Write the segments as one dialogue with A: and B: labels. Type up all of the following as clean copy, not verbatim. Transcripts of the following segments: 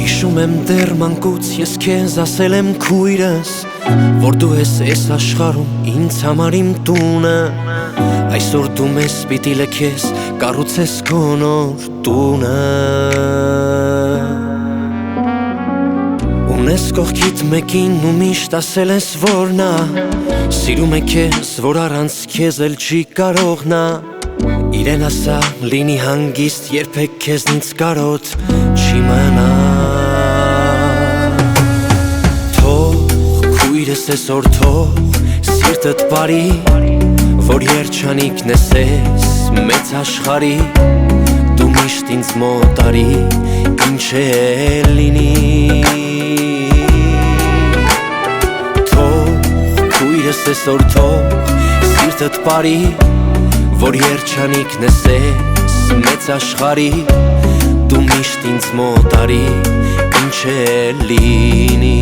A: Հիշում եմ դեռ մանկուց ես քեզ ասել եմ քույրս, որ դու ես այս աշխարհում ինձ համար իմ տունը։ Այսօր դու մեզ պիտի լքես, կառուցես քո նոր տունը։ Ունես կողքիդ մեկին ու միշտ ասել ես որ նա սիրում է քեզ, որ առանց քեզ էլ չի կարող նա։ Իրեն ասա լինի հանգիստ, երբեք քեզնից կարոտ չի մնա։ Թող քույրս այսօր թող սիրտդ բարի, որ երջանիկն ես ես մեծ աշխարհի։ Դու միշտ ինձ մոտ արի, ինչ է լինի։ Թող քույրս այսօր թող սիրտդ բարի, որ երջանիկն ես ես մեծ աշխարհի։ Դու միշտ ինձ մոտ արի, ինչ է լինի։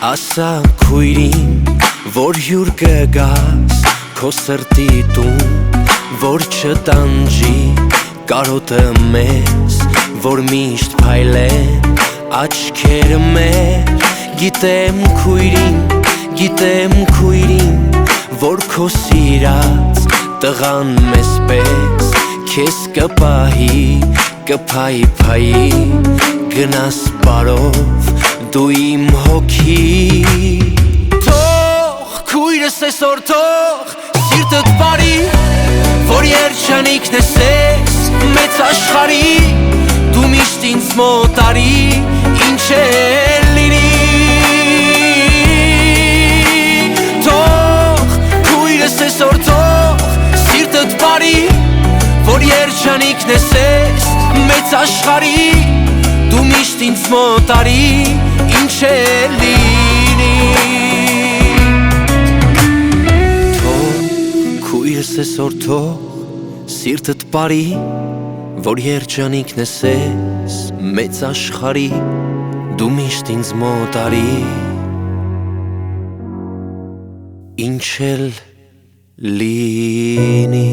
A: Ասա քույրին, որ հյուր կգաս քո սրտի տուն, որ չտանջի կարոտը մեզ, որ միշտ փայլեն աչքերը մեր։ Գիտեմ քույրին, որ քո սիրած տղան մեզ պես քեզ կպահի, կփայփայի, գնաս բարով դու իմ հոգի։ Թող քույրս այսօր թող սիրտդ բարի, որ երջանիկն ես ես մեծ աշխարհի։ Դու միշտ ինձ մոտ արի, ինչ է լինի։ Թող քույրս այսօր թող սիրտդ բարի, որ երջանիկն ես ես մեծ աշխարհի։ Դու միշտ ինձ մոտ արի, ինչ է լինի։ Թող քույրս այսօր թող սիրտդ բարի, որ երջանիկն ես ես մեծ աշխարհի։ Դու միշտ ինձ մոտ արի, ինչ է լինի։